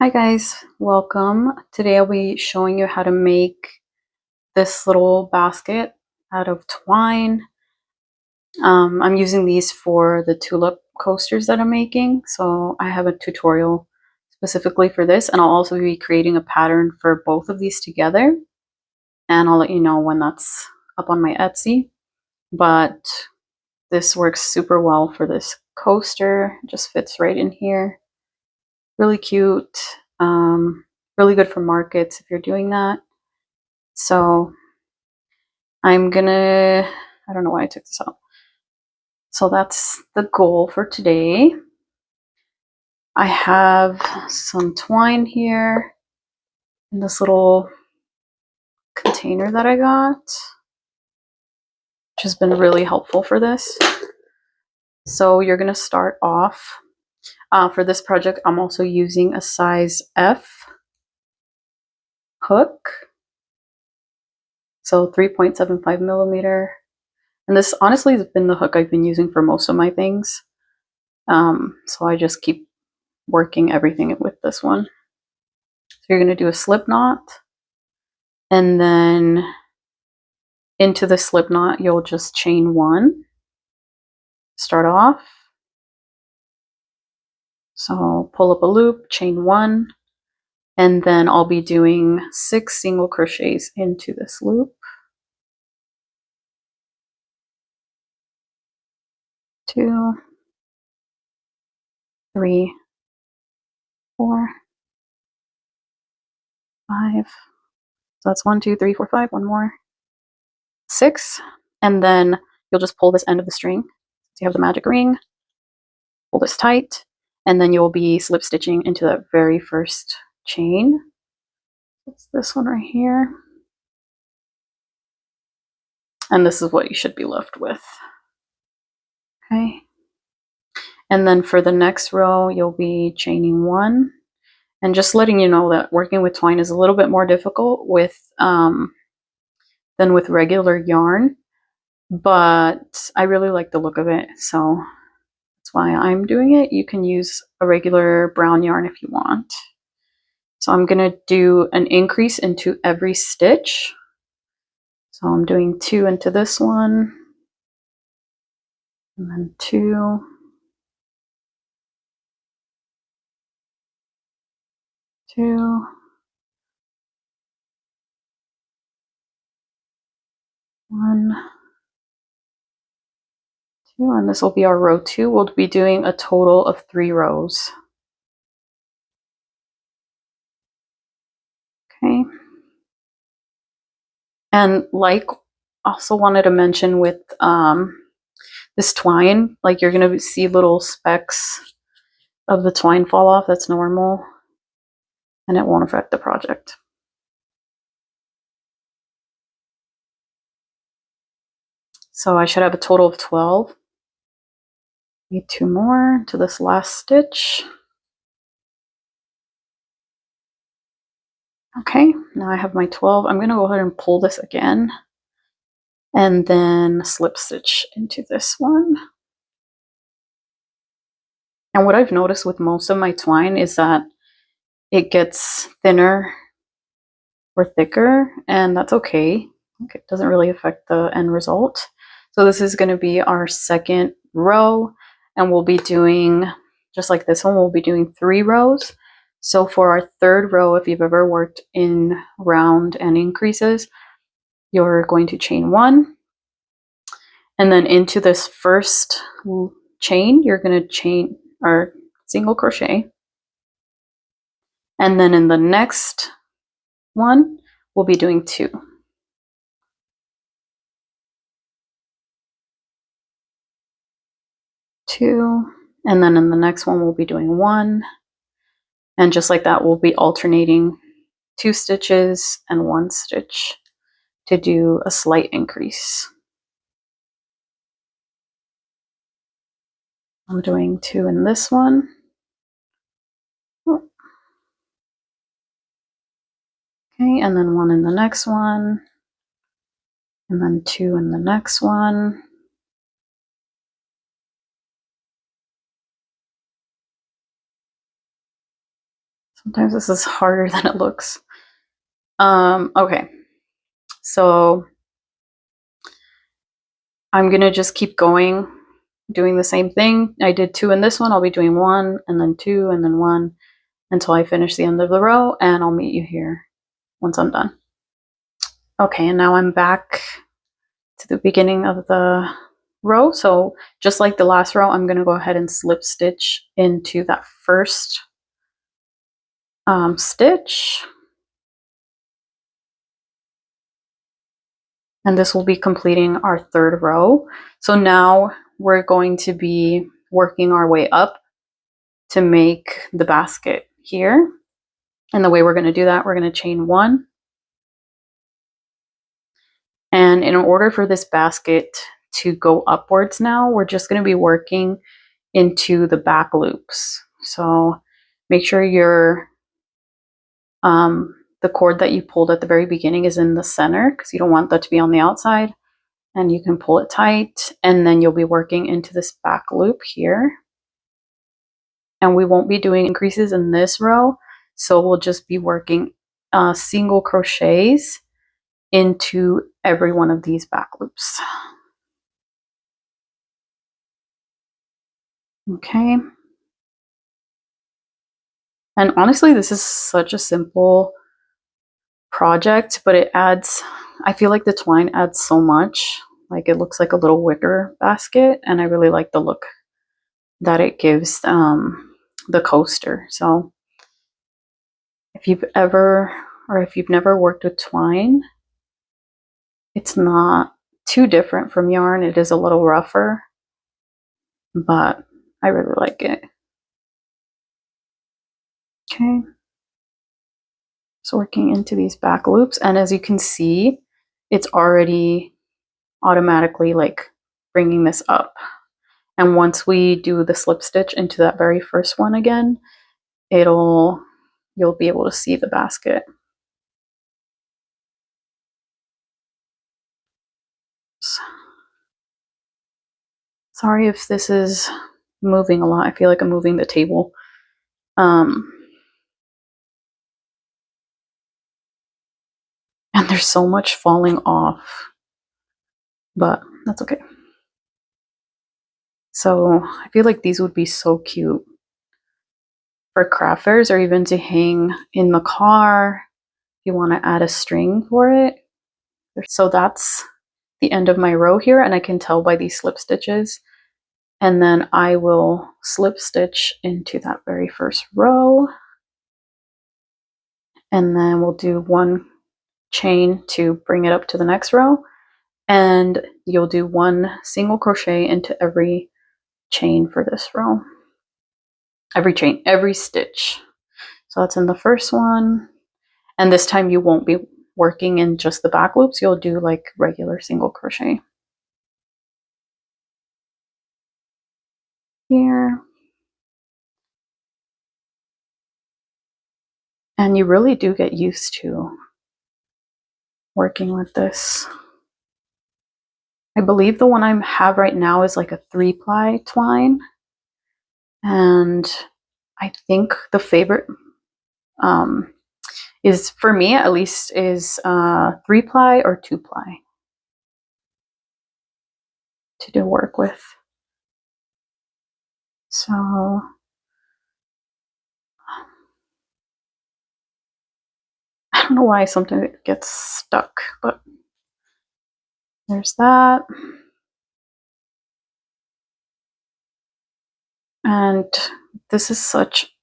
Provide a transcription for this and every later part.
Hi guys, welcome. Today I'll be showing you how to make this little basket out of twine. I'm using these for the tulip coasters that I'm making, so I have a tutorial specifically for this, and I'll also be creating a pattern for both of these together, and I'll let you know when that's up on my Etsy. But this works super well for this coaster. It just fits right in here. Really cute. Really good for markets if you're doing that. So I don't know why I took this out. So that's the goal for today. I have some twine here in this little container that I got, which has been really helpful for this. So you're gonna start off, for this project, I'm also using a size F hook. So 3.75 millimeter. And this honestly has been the hook I've been using for most of my things. So I just keep working everything with this one. So you're going to do a slip knot, and then into the slip knot you'll just chain one. Start off. So pull up a loop, chain one, and then I'll be doing 6 single crochets into this loop. 2, 3, 4, 5. So that's 1, 2, 3, 4, 5. One more. 6, and then you'll just pull this end of the string. So you have the magic ring. Pull this tight, and then you'll be slip stitching into that very first chain. It's this one right here. And this is what you should be left with. Okay. And then for the next row, you'll be chaining one. And just letting you know that working with twine is a little bit more difficult than with regular yarn. But I really like the look of it, so that's why I'm doing it. You can use a regular brown yarn if you want. So I'm going to do an increase into every stitch. So I'm doing 2 into this one, and then 2, 2, 1, 2, and this will be our row 2. We'll be doing a total of 3 rows. Okay. And also wanted to mention with this twine, like you're going to see little specks of the twine fall off. That's normal, and it won't affect the project. So I should have a total of 12. Need 2 more to this last stitch. Okay, now I have my 12. I'm going to go ahead and pull this again, and then slip stitch into this one. And what I've noticed with most of my twine is that it gets thinner or thicker, and that's okay. It doesn't really affect the end result. So this is going to be our second row, and we'll be doing, just like this one, we'll be doing 3 rows. So for our third row, if you've ever worked in round and increases, you're going to chain 1, and then into this first chain, you're going to chain or single crochet, and then in the next one, we'll be doing 2. 2, and then in the next one, we'll be doing 1, and just like that, we'll be alternating 2 stitches and 1 stitch to do a slight increase. I'm doing 2 in this one. Okay, and then 1 in the next one, and then 2 in the next one. Sometimes this is harder than it looks. Okay, so I'm gonna just keep going, doing the same thing. I did 2 in this one, I'll be doing 1 and then 2 and then 1 until I finish the end of the row, and I'll meet you here once I'm done. Okay, and now I'm back to the beginning of the row. So just like the last row, I'm gonna go ahead and slip stitch into that first stitch. And this will be completing our 3rd row. So now we're going to be working our way up to make the basket here. And the way we're going to do that, we're going to chain 1. And in order for this basket to go upwards now, we're just going to be working into the back loops. So make sure your the cord that you pulled at the very beginning is in the center, because you don't want that to be on the outside. And you can pull it tight, and then you'll be working into this back loop here. And we won't be doing increases in this row, so we'll just be working single crochets into every one of these back loops. Okay. And honestly, this is such a simple project, but it adds, I feel like the twine adds so much. Like, it looks like a little wicker basket, and I really like the look that it gives the coaster. So if you've ever, or if you've never worked with twine, it's not too different from yarn. It is a little rougher, but I really like it. Okay. So working into these back loops, and as you can see, it's already automatically like bringing this up. And once we do the slip stitch into that very first one again, you'll be able to see the basket. Sorry if this is moving a lot. I feel like I'm moving the table. And there's so much falling off, but that's okay. So I feel like these would be so cute for craft fairs, or even to hang in the car if you want to add a string for it. So that's the end of my row here, and I can tell by these slip stitches. And then I will slip stitch into that very first row, and then we'll do 1 chain to bring it up to the next row, and you'll do 1 single crochet into every chain for this row. Every chain, every stitch. So that's in the first one, and this time you won't be working in just the back loops. You'll do like regular single crochet here. And you really do get used to working with this. I believe the one I have right now is like a 3-ply twine, and I think the favorite is, for me at least, is 3-ply or 2-ply to do work with. So I don't know why sometimes it gets stuck, but there's that. And this is such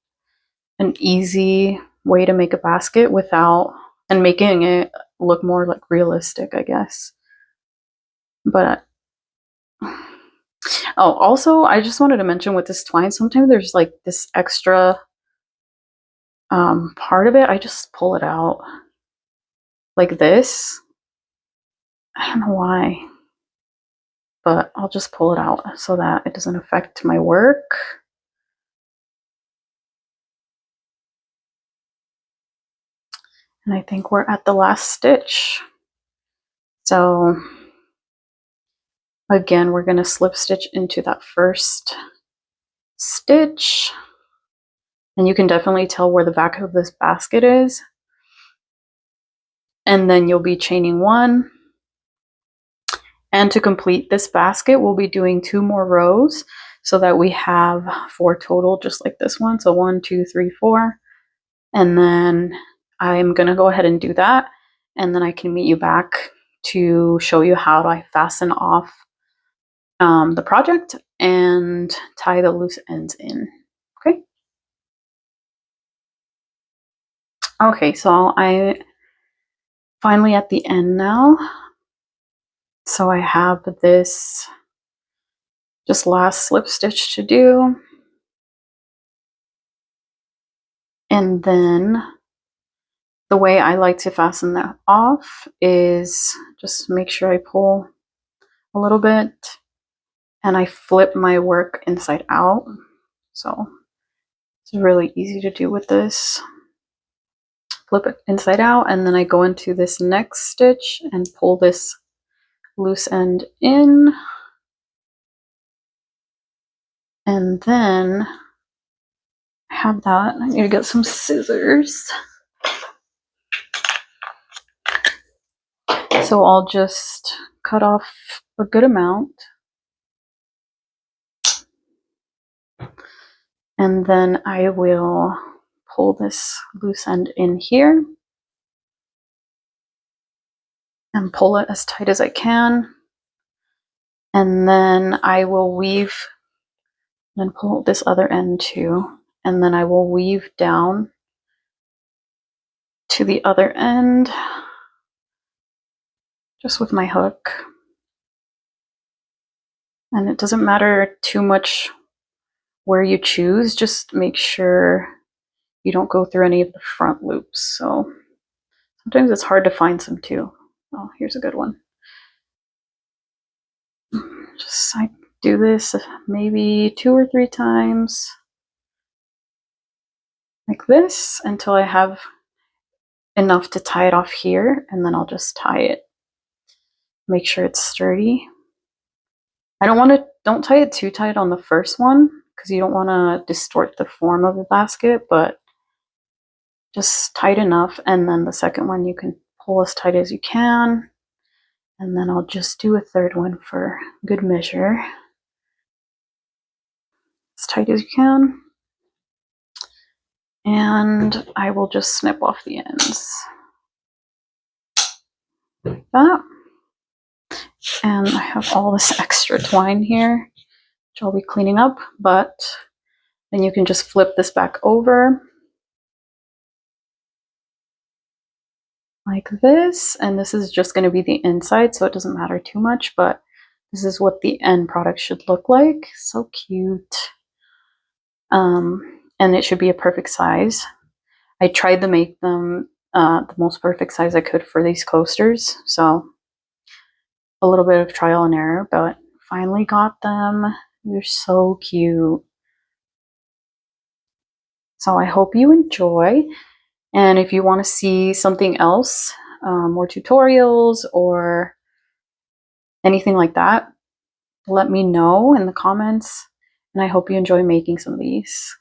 an easy way to make a basket without, and making it look more like realistic, I guess. But oh, also, I just wanted to mention with this twine, sometimes there's like this extra part of it. I just pull it out like this. I don't know why, but I'll just pull it out so that it doesn't affect my work. And I think we're at the last stitch. So again, we're going to slip stitch into that first stitch, And you can definitely tell where the back of this basket is. And then you'll be chaining 1. And to complete this basket, we'll be doing 2 more rows so that we have 4 total, just like this one. So 1, 2, 3, 4. And then I'm going to go ahead and do that. And then I can meet you back to show you how I fasten off the project and tie the loose ends in. Okay. Okay, so I finally at the end now. So I have this just last slip stitch to do. And then the way I like to fasten that off is just make sure I pull a little bit and I flip my work inside out. So it's really easy to do with this. Flip it inside out, and then I go into this next stitch and pull this loose end in. And then I have that. I need to get some scissors. So I'll just cut off a good amount. And then I will pull this loose end in here and pull it as tight as I can. And then I will weave, and pull this other end too. And then I will weave down to the other end just with my hook. And it doesn't matter too much where you choose, just make sure you don't go through any of the front loops. So sometimes it's hard to find some too. Oh, here's a good one. Just I do this maybe 2 or 3 times like this until I have enough to tie it off here, and then I'll just tie it. Make sure it's sturdy. Don't tie it too tight on the first one because you don't want to distort the form of the basket, but just tight enough, and then the second one you can pull as tight as you can. And then I'll just do a third one for good measure. As tight as you can. And I will just snip off the ends. Like that. And I have all this extra twine here, which I'll be cleaning up, but then you can just flip this back over like this, and this is just going to be the inside, so it doesn't matter too much, but this is what the end product should look like. So cute. And it should be a perfect size. I tried to make them the most perfect size I could for these coasters, so a little bit of trial and error, but finally got them. They're so cute. So I hope you enjoy. And if you want to see something else, more tutorials or anything like that, let me know in the comments. And I hope you enjoy making some of these.